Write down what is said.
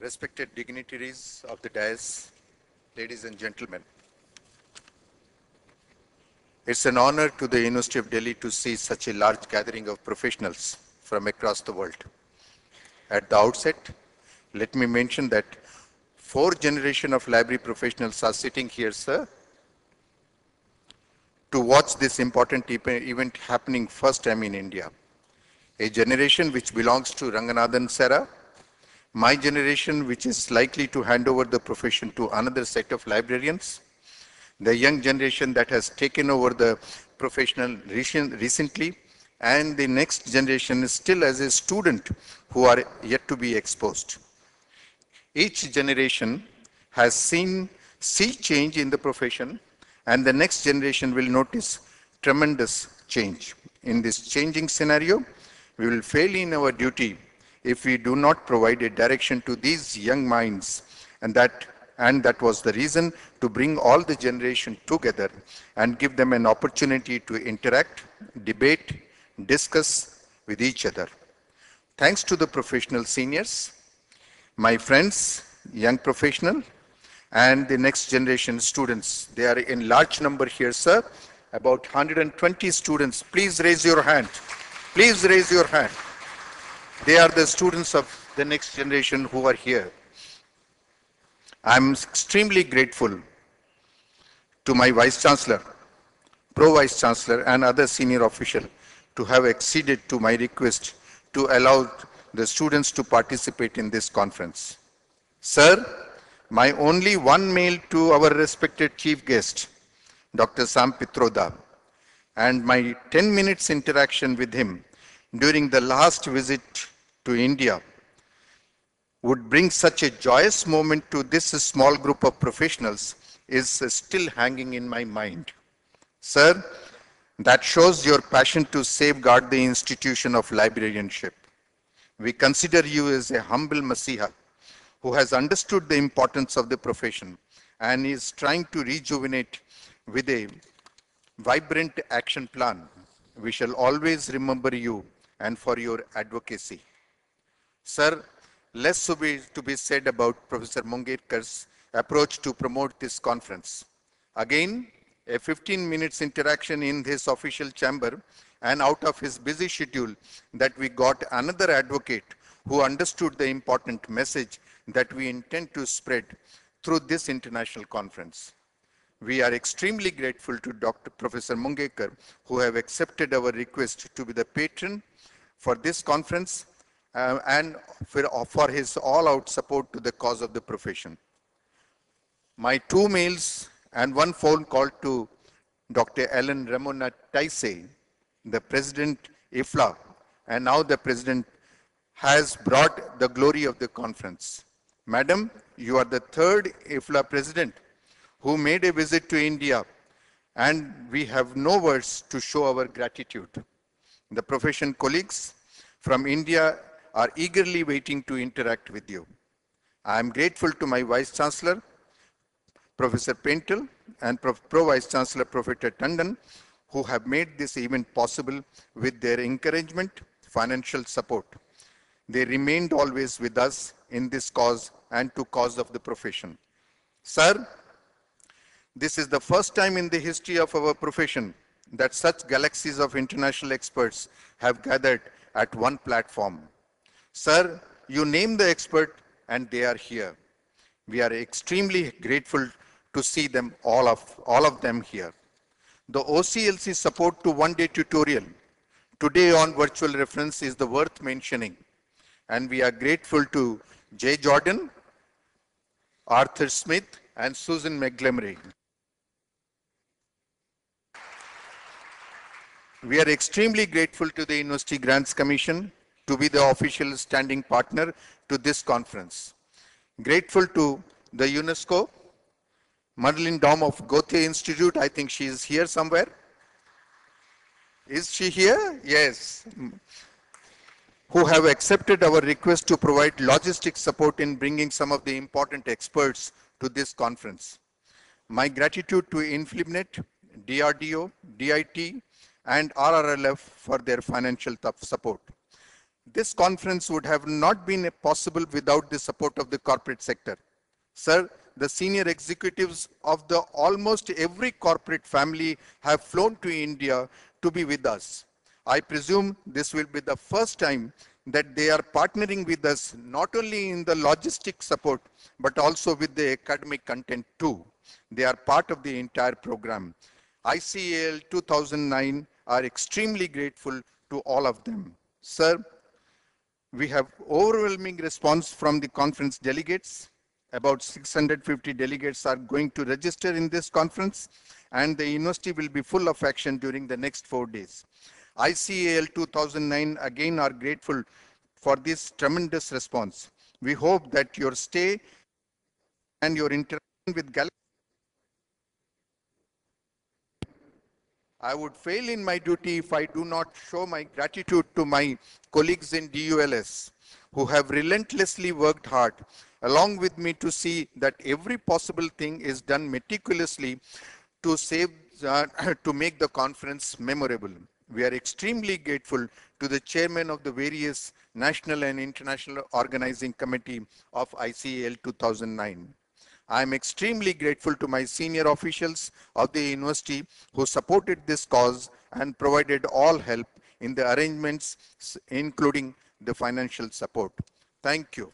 Respected dignitaries of the dais, ladies and gentlemen, it's an honor to the University of Delhi to see such a large gathering of professionals from across the world. At the outset, let me mention that 4 generations of library professionals are sitting here, sir, to watch this important event happening first time in India. A generation which belongs to Ranganathan Sera, my generation which is likely to hand over the profession to another set of librarians, the young generation that has taken over the professional recently, and the next generation is still as a student who are yet to be exposed. Each generation has seen sea change in the profession, and the next generation will notice tremendous change. In this changing scenario, we will fail in our duty if we do not provide a direction to these young minds, and that was the reason to bring all the generation together and give them an opportunity to interact, debate, discuss with each other. Thanks to the professional seniors, my friends, young professional, and the next generation students. They are in large number here, sir. About 120 students. Please raise your hand. Please raise your hand. They are the students of the next generation who are here. I'm extremely grateful to my Vice Chancellor, Pro-Vice Chancellor, and other senior official to have acceded to my request to allow the students to participate in this conference. Sir, my only one mail to our respected chief guest, Dr. Sam Pitroda, and my 10 minutes interaction with him during the last visit to India would bring such a joyous moment to this small group of professionals is still hanging in my mind. Sir, that shows your passion to safeguard the institution of librarianship. We consider you as a humble Masiha who has understood the importance of the profession and is trying to rejuvenate with a vibrant action plan. We shall always remember you and for your advocacy. Sir, less to be said about Professor Mungekkar's approach to promote this conference. Again, a 15 minutes interaction in his official chamber and out of his busy schedule that we got another advocate who understood the important message that we intend to spread through this international conference. We are extremely grateful to Dr. Professor Mungekkar who have accepted our request to be the patron for this conference and for his all-out support to the cause of the profession. My 2 mails and 1 phone call to Dr. Ellen Ramona Taisei, the President IFLA, and now the President has brought the glory of the conference. Madam, you are the 3rd IFLA President who made a visit to India, and we have no words to show our gratitude. The profession colleagues from India are eagerly waiting to interact with you. I am grateful to my Vice Chancellor, Professor Pentel, and Pro-Vice Chancellor, Professor Tandon, who have made this event possible with their encouragement, financial support. They remained always with us in this cause and to cause of the profession. Sir, this is the first time in the history of our profession that such galaxies of international experts have gathered at one platform. Sir, you name the expert and they are here. We are extremely grateful to see them, all of them here. The OCLC support to one-day tutorial today on virtual reference is the worth mentioning. And we are grateful to Jay Jordan, Arthur Smith, and Susan McGlemery. We are extremely grateful to the University Grants Commission to be the official standing partner to this conference. Grateful to the UNESCO, Madeline Daum of Goethe Institute, I think she is here somewhere. Is she here? Yes. Who have accepted our request to provide logistic support in bringing some of the important experts to this conference. My gratitude to INFLIBNET, DRDO, DIT, and RRLF for their financial support. This conference would have not been possible without the support of the corporate sector. Sir, the senior executives of the almost every corporate family have flown to India to be with us. I presume this will be the first time that they are partnering with us not only in the logistic support but also with the academic content too. They are part of the entire program. ICAL 2009 are extremely grateful to all of them. Sir, we have overwhelming response from the conference delegates. About 650 delegates are going to register in this conference, and the university will be full of action during the next 4 days. ICAL 2009 again are grateful for this tremendous response. We hope that your stay and your interaction with Galaxy. I would fail in my duty if I do not show my gratitude to my colleagues in DULS who have relentlessly worked hard along with me to see that every possible thing is done meticulously to save to make the conference memorable. We are extremely grateful to the chairman of the various national and international organizing committee of ICAL 2009. I am extremely grateful to my senior officials of the university who supported this cause and provided all help in the arrangements, including the financial support. Thank you.